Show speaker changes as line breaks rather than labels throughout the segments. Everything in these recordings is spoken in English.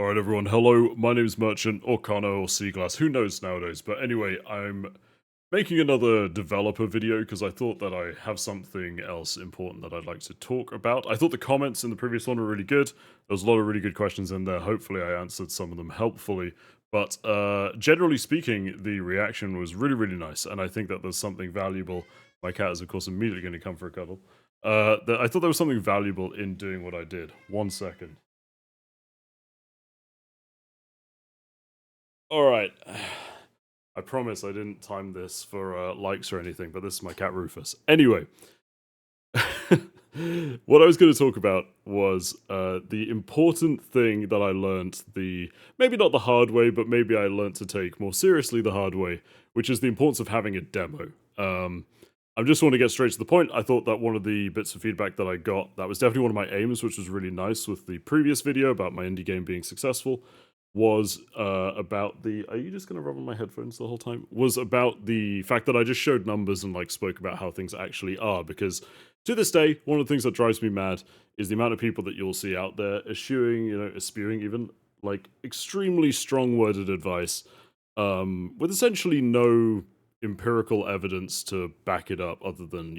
Alright everyone, hello, my name's Merchant, or Kano, or Seaglass, who knows nowadays, but anyway, I'm making another developer video because I thought that I have something else important that I'd like to talk about. I thought the comments in the previous one were really good, there was a lot of really good questions in there, hopefully I answered some of them helpfully, but generally speaking, the reaction was really nice, and I think that there's something valuable. My cat is of course immediately going to come for a cuddle. I thought there was something valuable in doing what I did. 1 second. Alright. I promise I didn't time this for likes or anything, but this is my cat Rufus. Anyway, what I was going to talk about was the important thing that I learned maybe not the hard way, but maybe I learned to take more seriously the hard way, which is the importance of having a demo. I just want to get straight to the point. I thought that one of the bits of feedback that I got, that was definitely one of my aims, which was really nice with the previous video about my indie game being successful, was about the, are you just going to rub on my headphones the whole time? Was about the fact that I just showed numbers and like spoke about how things actually are, because to this day, one of the things that drives me mad is the amount of people that you'll see out there spewing even like extremely strong worded advice with essentially no empirical evidence to back it up other than,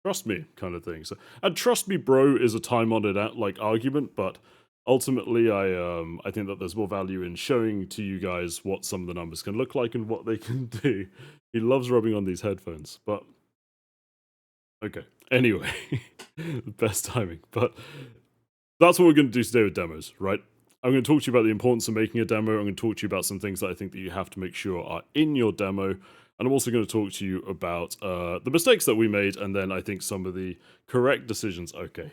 trust me kind of thing. So, and trust me, bro, is a time-honored like argument, but ultimately, I think that there's more value in showing to you guys what some of the numbers can look like and what they can do. He loves rubbing on these headphones, but okay. Anyway, best timing. But that's what we're going to do today with demos, right? I'm going to talk to you about the importance of making a demo. I'm going to talk to you about some things that I think that you have to make sure are in your demo. And I'm also going to talk to you about the mistakes that we made, and then I think some of the correct decisions. Okay,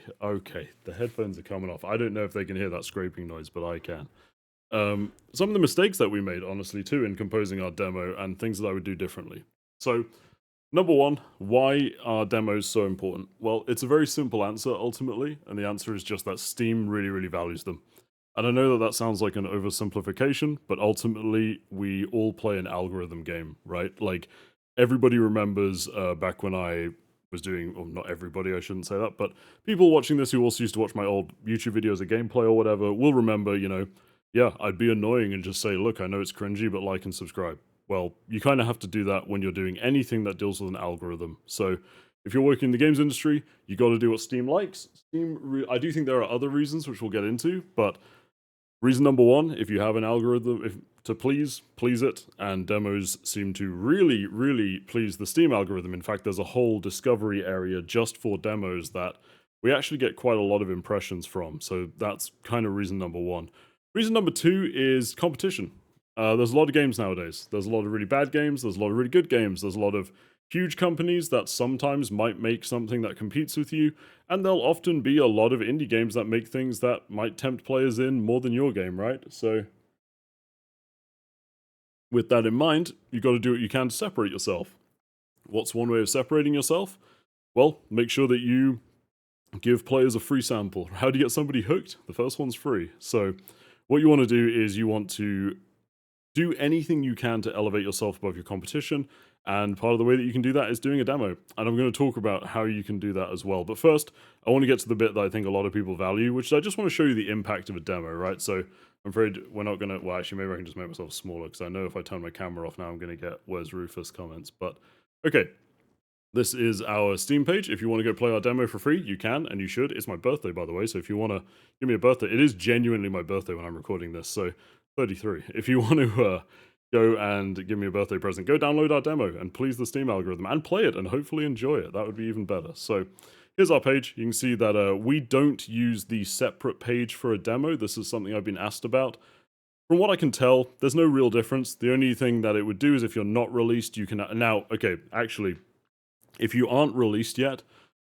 the headphones are coming off. I don't know if they can hear that scraping noise, but I can. Some of the mistakes that we made, honestly, too, in composing our demo, and things that I would do differently. So, number one, why are demos so important? Well, it's a very simple answer, ultimately, and the answer is just that Steam really values them. And I know that that sounds like an oversimplification, but ultimately, we all play an algorithm game, right? Like, everybody remembers back when I was doing, well, not everybody, I shouldn't say that, but people watching this who also used to watch my old YouTube videos of gameplay or whatever will remember, yeah, I'd be annoying and just say, look, I know it's cringy, but like and subscribe. Well, you kind of have to do that when you're doing anything that deals with an algorithm. So if you're working in the games industry, you got to do what Steam likes. I do think there are other reasons which we'll get into, but reason number one, if you have an algorithm to please it, and demos seem to really please the Steam algorithm. In fact, there's a whole discovery area just for demos that we actually get quite a lot of impressions from. So that's kind of reason number one. Reason number two is competition. There's a lot of games nowadays. There's a lot of really bad games. There's a lot of really good games. There's a lot of huge companies that sometimes might make something that competes with you, and there'll often be a lot of indie games that make things that might tempt players in more than your game, right? So, with that in mind, you got to do what you can to separate yourself. What's one way of separating yourself? Well, make sure that you give players a free sample. How do you get somebody hooked? The first one's free. So, what you want to do is you want to do anything you can to elevate yourself above your competition. And part of the way that you can do that is doing a demo. And I'm going to talk about how you can do that as well. But first, I want to get to the bit that I think a lot of people value, which is I just want to show you the impact of a demo, right? So I'm afraid we're not going to, well, actually, maybe I can just make myself smaller because I know if I turn my camera off now, I'm going to get where's Rufus comments. But okay, this is our Steam page. If you want to go play our demo for free, you can, and you should. It's my birthday, by the way, so if you want to give me a birthday, it is genuinely my birthday when I'm recording this, so 33. If you want to go and give me a birthday present, go download our demo and please the Steam algorithm and play it and hopefully enjoy it. That would be even better. So here's our page. You can see that we don't use the separate page for a demo. This is something I've been asked about. From what I can tell, there's no real difference. The only thing that it would do is if you're not released, you can... Now, okay, actually, if you aren't released yet,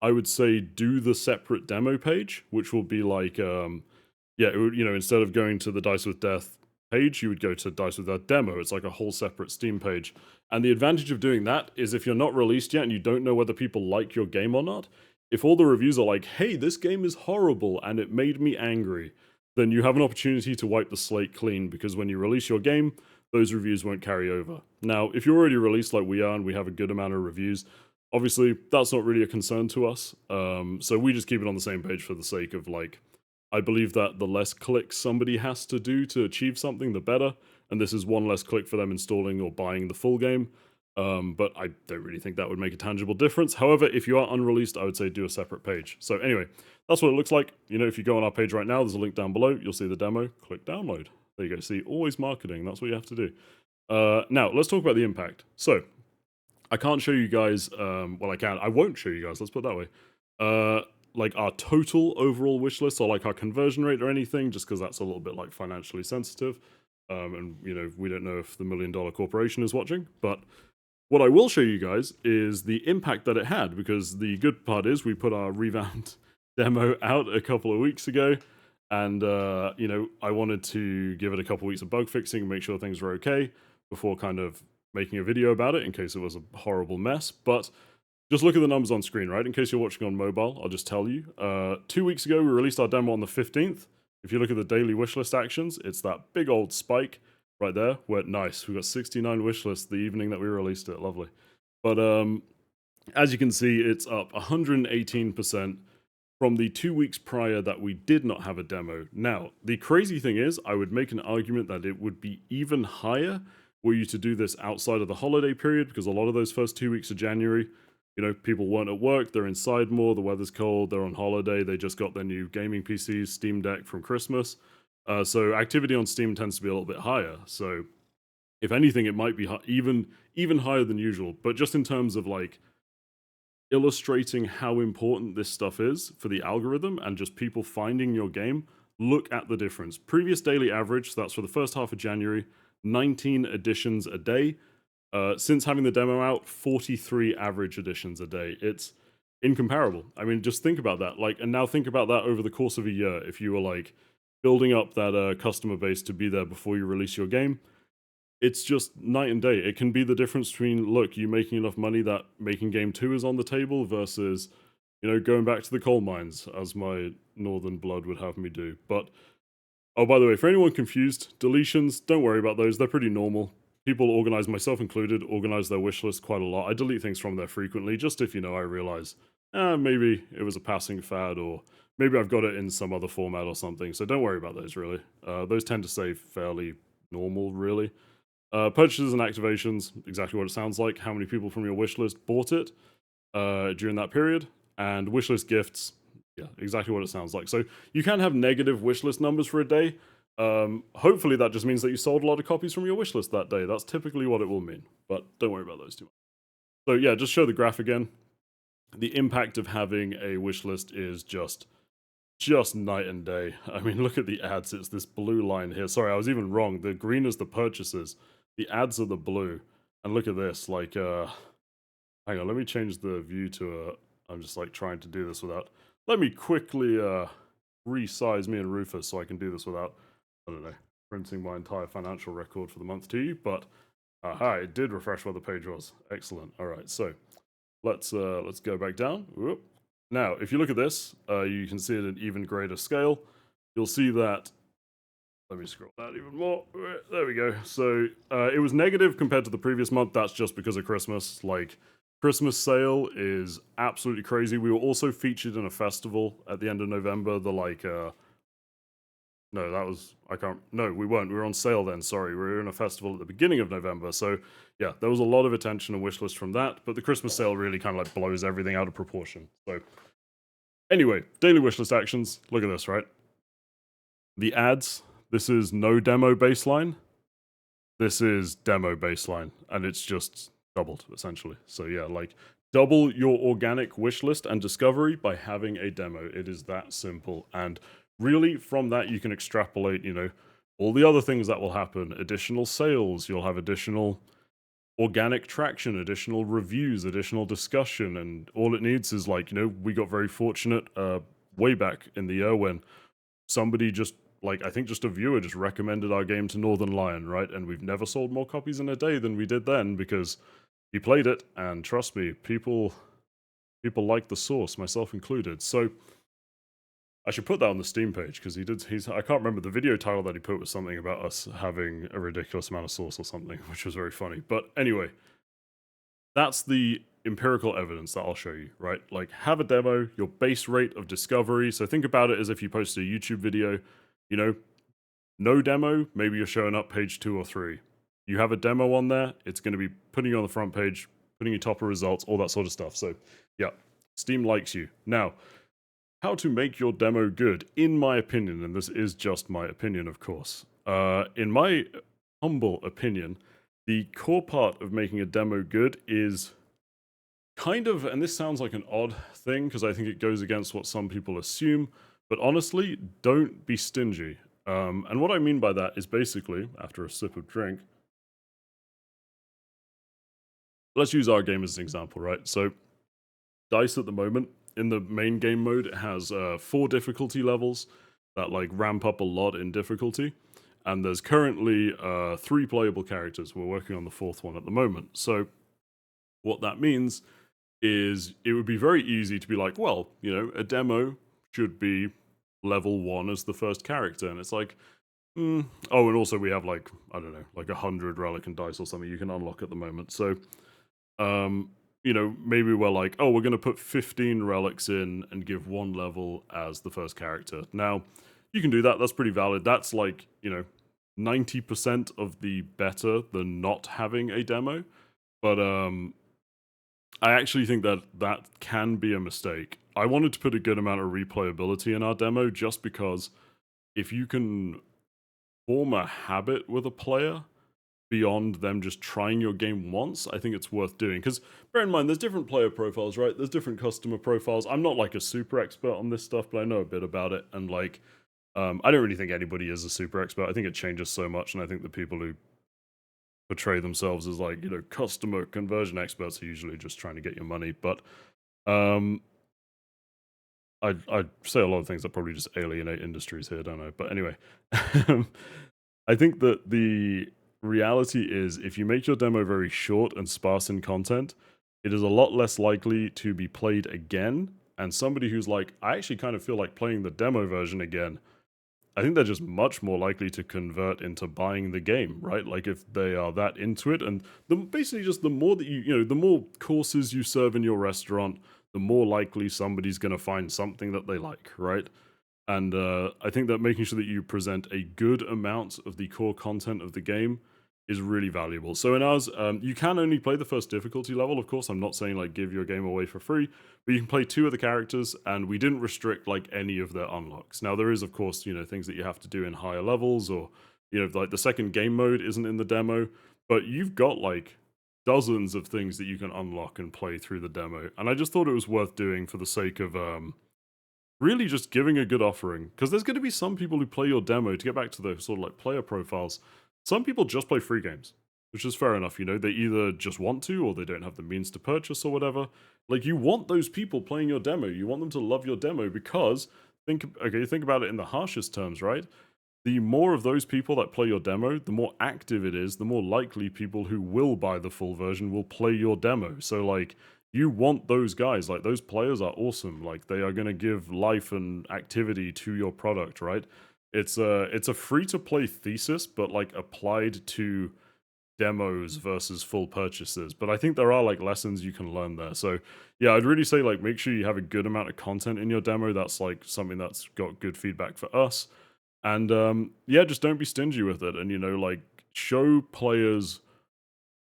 I would say do the separate demo page, which will be like, instead of going to the Dice with Death page, you would go to Dice with Death demo. It's like a whole separate Steam page. And the advantage of doing that is if you're not released yet and you don't know whether people like your game or not, if all the reviews are like, hey, this game is horrible and it made me angry, then you have an opportunity to wipe the slate clean, because when you release your game, those reviews won't carry over. Now, if you're already released like we are and we have a good amount of reviews, obviously that's not really a concern to us. So we just keep it on the same page for the sake of like, I believe that the less clicks somebody has to do to achieve something, the better. And this is one less click for them installing or buying the full game. But I don't really think that would make a tangible difference. However, if you are unreleased, I would say do a separate page. So anyway, that's what it looks like. You know, if you go on our page right now, there's a link down below. You'll see the demo. Click download. There you go. See, always marketing. That's what you have to do. Now, let's talk about the impact. So, I can't show you guys, well, I can. I won't show you guys, let's put it that way. Like our total overall wish list or like our conversion rate or anything, just because that's a little bit like financially sensitive. And, you know, we don't know if the $1 million corporation is watching, but what I will show you guys is the impact that it had, because the good part is we put our revamped demo out a couple of weeks ago, and, you know, I wanted to give it a couple weeks of bug fixing and make sure things were okay before kind of making a video about it in case it was a horrible mess. But just look at the numbers on screen, right? In case you're watching on mobile, I'll just tell you. 2 weeks ago, we released our demo on the 15th. If you look at the daily wishlist actions, it's that big old spike right there. Where nice, we got 69 wishlists the evening that we released it. Lovely. But as you can see, it's up 118% from the 2 weeks prior that we did not have a demo. Now, the crazy thing is, I would make an argument that it would be even higher were you to do this outside of the holiday period, because a lot of those first 2 weeks of January, you know, people weren't at work, they're inside more, the weather's cold, they're on holiday, they just got their new gaming PCs, Steam Deck from Christmas. So activity on Steam tends to be a little bit higher. So if anything, it might be even higher than usual. But just in terms of like illustrating how important this stuff is for the algorithm and just people finding your game, look at the difference. Previous daily average, so that's for the first half of January, 19 editions a day. Since having the demo out, 43 average editions a day. It's incomparable. I mean, just think about that. Like, and now think about that over the course of a year. If you were like building up that customer base to be there before you release your game, it's just night and day. It can be the difference between, look, you making enough money that making game 2 is on the table versus, you know, going back to the coal mines, as my northern blood would have me do. But oh, by the way, for anyone confused, deletions, don't worry about those. They're pretty normal. People organize, myself included, organize their wish list quite a lot. I delete things from there frequently, just if, you know, I realize, maybe it was a passing fad, or maybe I've got it in some other format or something. So don't worry about those, really. Those tend to stay fairly normal, really. Purchases and activations, exactly what it sounds like. How many people from your wish list bought it during that period. And wishlist gifts, yeah, exactly what it sounds like. So you can have negative wishlist numbers for a day. Hopefully that just means that you sold a lot of copies from your wishlist that day. That's typically what it will mean, but don't worry about those too much. So yeah, just show the graph again. The impact of having a wishlist is just night and day. I mean, look at the ads. It's this blue line here. Sorry, I was even wrong. The green is the purchases. The ads are the blue. And look at this, like, hang on, let me change the view to I'm just like trying to do this without, let me quickly resize me and Rufus so I can do this without, I don't know, printing my entire financial record for the month to you, but aha, it did refresh where the page was. Excellent. All right, so let's go back down. Whoop. Now, if you look at this, you can see it at an even greater scale. You'll see that, let me scroll that even more. There we go. So it was negative compared to the previous month. That's just because of Christmas. Like, Christmas sale is absolutely crazy. We were also featured in a festival at the end of November. The like, no, that was, no, we weren't. We were on sale then, sorry. We were in a festival at the beginning of November. So yeah, there was a lot of attention and wish list from that, but the Christmas sale really kind of like blows everything out of proportion. So anyway, daily wish list actions. Look at this, right? The ads, this is no demo baseline. This is demo baseline, and it's just doubled, essentially. So yeah, like, double your organic wish list and discovery by having a demo. It is that simple. And really, from that, you can extrapolate, you know, all the other things that will happen. Additional sales, you'll have additional organic traction, additional reviews, additional discussion, and all it needs is, like, you know, we got very fortunate way back in the year when somebody just, like, I think just a viewer just recommended our game to Northern Lion, right? And we've never sold more copies in a day than we did then because he played it, and trust me, people like the source, myself included. So I should put that on the Steam page, because I can't remember, the video title that he put was something about us having a ridiculous amount of source or something, which was very funny. But anyway, that's the empirical evidence that I'll show you, right? Like, have a demo, your base rate of discovery. So think about it as if you post a YouTube video, you know, no demo, maybe you're showing up page 2 or 3. You have a demo on there, it's going to be putting you on the front page, putting you top of results, all that sort of stuff. So, yeah, Steam likes you. Now, how to make your demo good, in my opinion, and this is just my opinion, of course. In my humble opinion, the core part of making a demo good is kind of, and this sounds like an odd thing because I think it goes against what some people assume, but honestly, don't be stingy. And what I mean by that is basically, after a sip of drink, let's use our game as an example, right? So, DICE at the moment, in the main game mode, it has 4 difficulty levels that like ramp up a lot in difficulty. And there's currently 3 playable characters. We're working on the 4th one at the moment. So, what that means is it would be very easy to be like, well, you know, a demo should be level 1 as the first character. And it's like, oh, and also we have like, I don't know, like 100 relic and dice or something you can unlock at the moment. So, you know, maybe we're like, oh, we're going to put 15 relics in and give 1 level as the first character. Now, you can do that. That's pretty valid. That's like, you know, 90% of the better than not having a demo. But I actually think that that can be a mistake. I wanted to put a good amount of replayability in our demo just because if you can form a habit with a player beyond them just trying your game once, I think it's worth doing. Because bear in mind, there's different player profiles, right? There's different customer profiles. I'm not like a super expert on this stuff, but I know a bit about it. And like, I don't really think anybody is a super expert. I think it changes so much. And I think the people who portray themselves as like, you know, customer conversion experts are usually just trying to get your money. But I'd say a lot of things that probably just alienate industries here, don't I? But anyway, I think that the reality is if you make your demo very short and sparse in content, it is a lot less likely to be played again. And somebody who's like, I actually kind of feel like playing the demo version again, I think they're just much more likely to convert into buying the game, right? Like if they are that into it, and basically just the more that you know, the more courses you serve in your restaurant, the more likely somebody's going to find something that they like, right? And I think that making sure that you present a good amount of the core content of the game is really valuable. So in ours, you can only play the first difficulty level. Of course, I'm not saying like give your game away for free, but you can play 2 of the characters, and we didn't restrict like any of their unlocks. Now there is, of course, you know, things that you have to do in higher levels, or you know, like the second game mode isn't in the demo, but you've got like dozens of things that you can unlock and play through the demo. And I just thought it was worth doing for the sake of really just giving a good offering, because there's going to be some people who play your demo. To get back to the sort of like player profiles, some people just play free games, which is fair enough. You know, they either just want to or they don't have the means to purchase or whatever. Like, you want those people playing your demo. You want them to love your demo because think about it in the harshest terms, right? The more of those people that play your demo, the more active it is, the more likely people who will buy the full version will play your demo. So like, you want those guys, like those players are awesome. Like, they are going to give life and activity to your product, right? It's a free to play thesis, but like applied to demos versus full purchases. But I think there are like lessons you can learn there. So yeah, I'd really say like make sure you have a good amount of content in your demo. That's like something that's got good feedback for us. And yeah, just don't be stingy with it. And you know, like show players.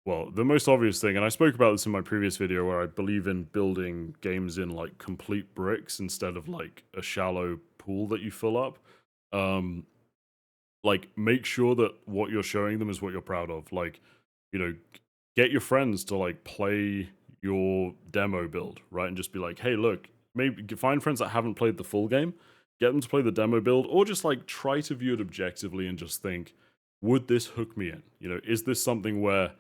Well, the most obvious thing, and I spoke about this in my previous video where I believe in building games in like complete bricks instead of like a shallow pool that you fill up. Like make sure that what you're showing them is what you're proud of. Like, you know, get your friends to like play your demo build, right? And just be like, hey, look, maybe find friends that haven't played the full game, get them to play the demo build, or just like try to view it objectively and just think, would this hook me in? You know, is this something where,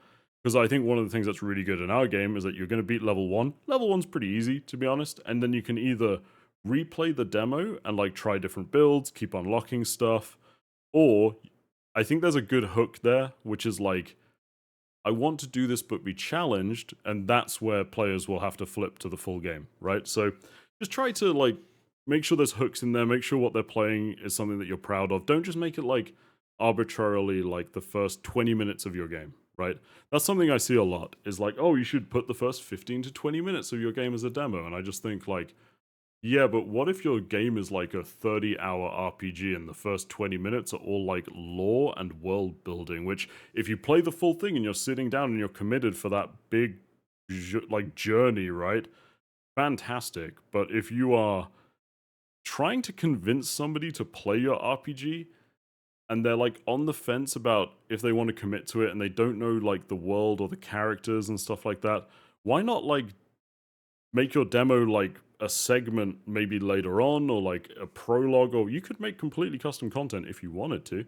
because I think one of the things that's really good in our game is that you're going to beat level 1. Level 1's pretty easy, to be honest, and then you can either replay the demo and like try different builds, keep unlocking stuff, or I think there's a good hook there, which is like, I want to do this but be challenged, and that's where players will have to flip to the full game, right? So just try to like make sure there's hooks in there, make sure what they're playing is something that you're proud of. Don't just make it like arbitrarily like the first 20 minutes of your game, right? That's something I see a lot, is like, oh, you should put the first 15 to 20 minutes of your game as a demo. And I just think, like, yeah, but what if your game is like a 30-hour RPG and the first 20 minutes are all like lore and world building, which if you play the full thing and you're sitting down and you're committed for that big like journey, right? Fantastic. But if you are trying to convince somebody to play your RPG and they're like on the fence about if they want to commit to it and they don't know like the world or the characters and stuff like that, why not like make your demo like a segment maybe later on, or like a prologue, or you could make completely custom content if you wanted to.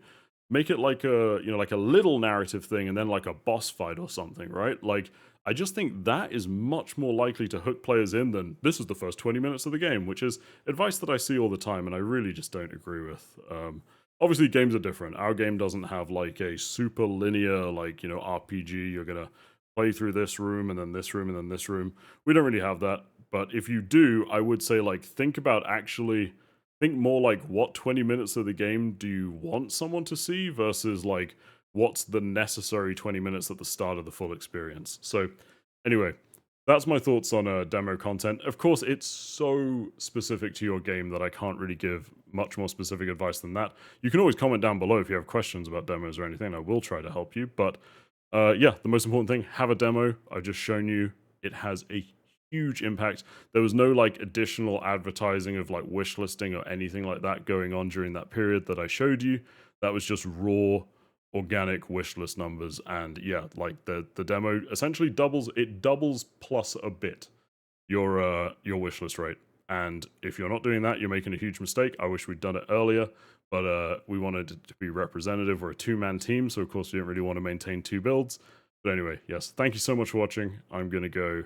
Make it like a, you know, like a little narrative thing and then like a boss fight or something, right? Like, I just think that is much more likely to hook players in than this is the first 20 minutes of the game, which is advice that I see all the time and I really just don't agree with. Obviously, games are different. Our game doesn't have like a super linear, like, you know, RPG. You're gonna play through this room and then this room and then this room. We don't really have that. But if you do, I would say like think more like what 20 minutes of the game do you want someone to see versus like what's the necessary 20 minutes at the start of the full experience. So anyway, that's my thoughts on demo content. Of course, it's so specific to your game that I can't really give much more specific advice than that. You can always comment down below if you have questions about demos or anything. I will try to help you. But yeah, the most important thing, have a demo. I've just shown you it has a huge impact. There was no like additional advertising of like wish listing or anything like that going on during that period that I showed you. That was just raw organic wish list numbers. And yeah, like the demo essentially doubles plus a bit your wish list rate. And if you're not doing that, you're making a huge mistake. I wish we'd done it earlier, but we wanted it to be representative. We're a two-man team, so of course we didn't really want to maintain two builds. But anyway, yes, thank you so much for watching. I'm gonna go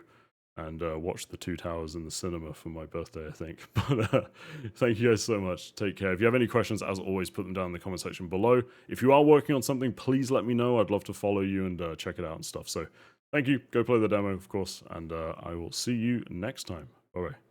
and watch The Two Towers in the cinema for my birthday, I think. But thank you guys so much. Take care. If you have any questions, as always, put them down in the comment section below. If you are working on something, please let me know. I'd love to follow you and check it out and stuff. So thank you. Go play the demo, of course, and I will see you next time. Bye-bye.